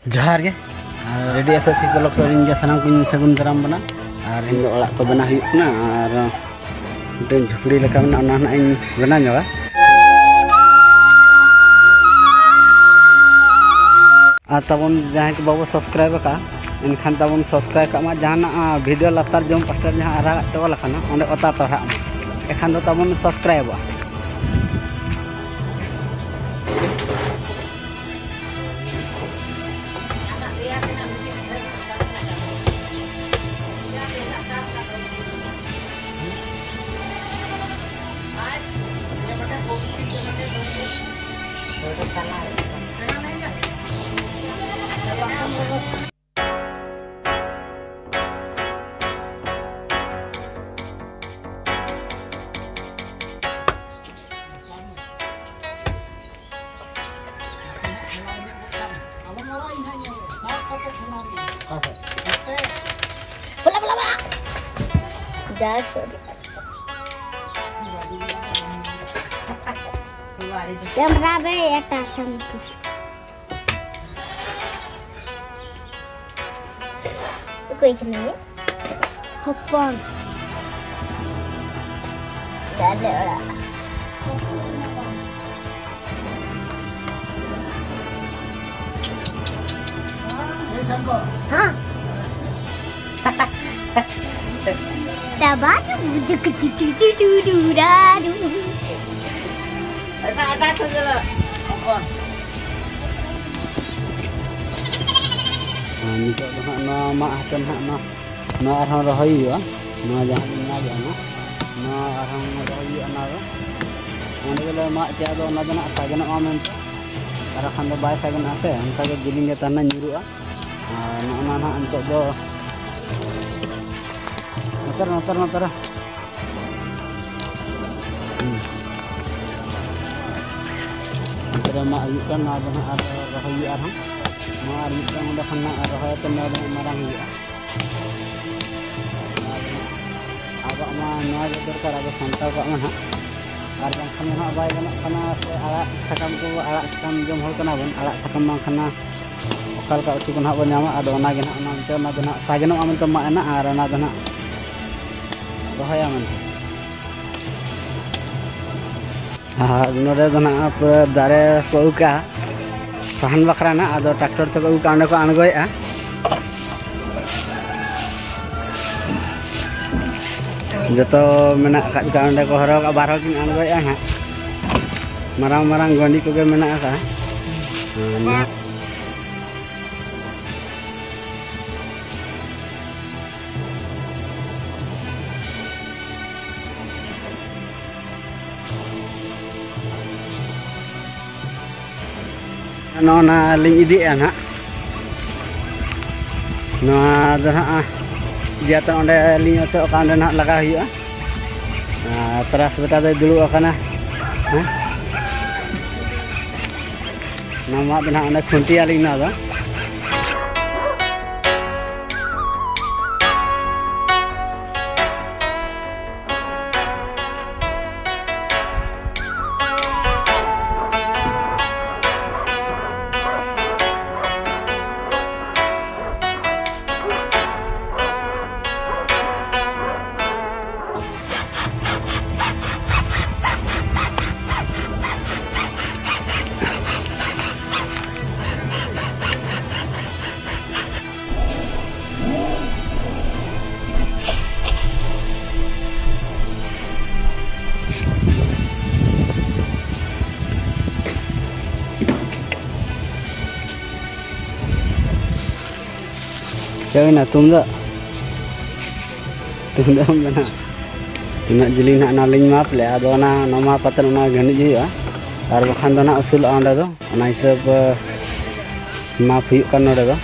जोहार के ready SSC block in सामान को सगुन दाराम बना और इन ओड़ा को बना हुना और मिटन झुपड़ी लेका बना बना जोगा और तबन जहाँ के बाबू सब्सक्राइब का इनखान तबन सब्सक्राइब का जहाँ वीडियो लातार जम पास्टर जहाँ आरा टोल अंदे अता तोड़ा एखान तबन subscribe Jamrabe ya tasamku. Koi kemana? Hopon. Ada orang. Hah? Tabatu duk dadu. Ada saja lah. Nitok tu nak na mak akan nak na arang rohai ya, na jangan na jangan na arang rohai anak. Mana kalau mak tiada na jangan saja nak amen. Arang kan dah saja nak se, angka ke giling ke tanah nyuruh ah. Na untuk do. Notar. Antara mak ayuk kan ada rohai arang. Mar mitang udah kena arah tenda marang ya. Agak mana diterkar agak santai kok mana. Arang kena nak baik kena alat sakam ko alat sakam jom hol kena bun alat sakam mang kena okal ka uti kena bun nyama ada ona gena nanti ona gena sageno aman to mak enak arana gena rohaya man. Nore gena apa dare ko uka Sahan bakrana ada traktor tu kau kan aku anggoy ah. Jatuh menak kat kan aku harap abarok kin anggoy ah. Marang gondi ko ke menak ah. Nona ling ide anak. Nah, dah dia tu onda ling ocok kan dah nak laga hiu. Nah, terus betul dulu akan nama dah anda kunti aling nada. Cewek nak tunda mana? Tunda jeli nak naling map le, ada na nama patan na gani je ya. Ar bakhan tu nak usul anda tu, na hisab map hiu kan ada tu.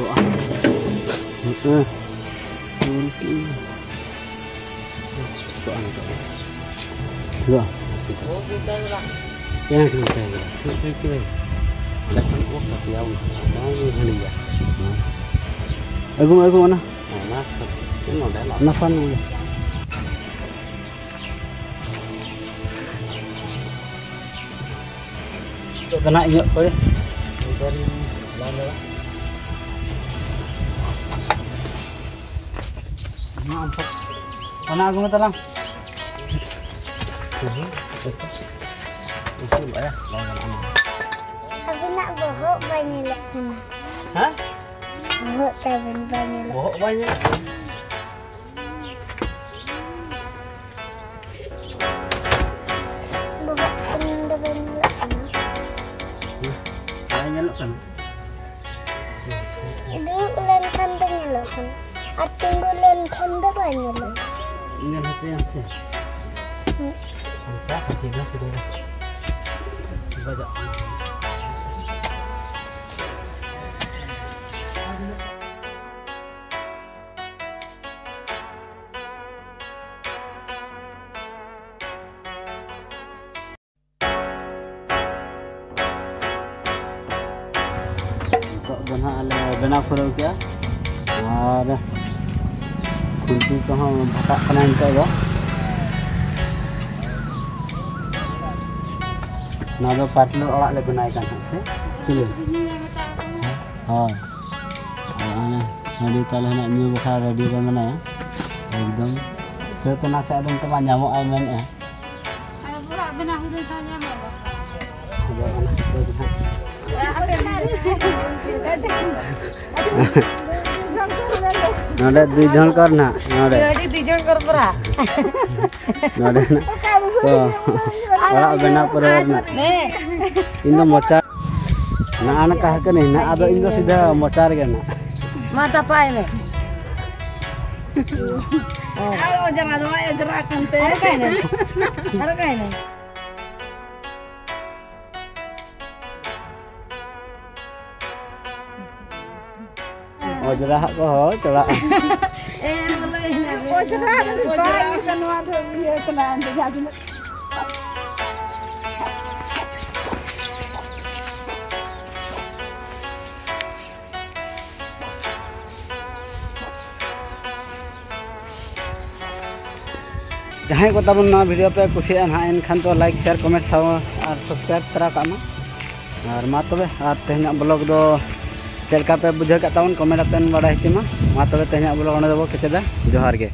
doa. Dua. Yang diutai. Cuy. Lepas waktu tapi awal. Mau beli ya. Aku mana? Mana? Ini ada lah. Nafan ni. Kena injak kau ni. Dari lama lah. Nampak. Mana aku minta lang? Itu lah ya. Tapi nak bohok banyak lah. Hah? Bohok tapi banyak lah. Bohok banyak. Bohok benda banyak lah. Banyak lah kan. Itu ulan kandangnya lah kan. Ating ulan kandang banyak lah. Ini hati yang tu. Entah hati dah sudah. Baca. Bena pura kya और खुर्पी को हम भटा कना इंतगा ना दो पाटलो ओड़ा ले बनाय कान है चलो हां आने नडी ताले ना न्यू बखा रेडी रे मने एकदम से तो ना से एकदम तमा ᱧᱟᱢᱚᱜ ᱟᱭ ᱢᱮᱱᱮ ᱟᱨ ᱵᱩᱨᱟ ᱵᱮᱱᱟ ᱦᱩᱫᱩ ᱛᱟ ᱧᱟᱢᱚᱜ नोडे दुई जन करना नोडे दुई जन कर परा नोडे ना तो ओड़ा बेना परे ना इन दो मोचा ना आना कहा के नहीं ना आदो इन दो सीधा मोचा रे ना माता पाए में आओ जरा दो जरा कंते अरे काई नहीं Ojra ko ho coba ojra kan wado biye kenan jadi जहाँ को तब ना वीडियो पे कुछ एनखान तो लाइक शेयर कमेंट साव और सब्सक्राइब करा कामा और मा तबे और तेहना ब्लॉग दो चलका पे बुझे का तावन कमेंट अपेन बड़ा हिमा मा तबे तेहना ब्लॉग ओने दबो केचदा जोहार गे।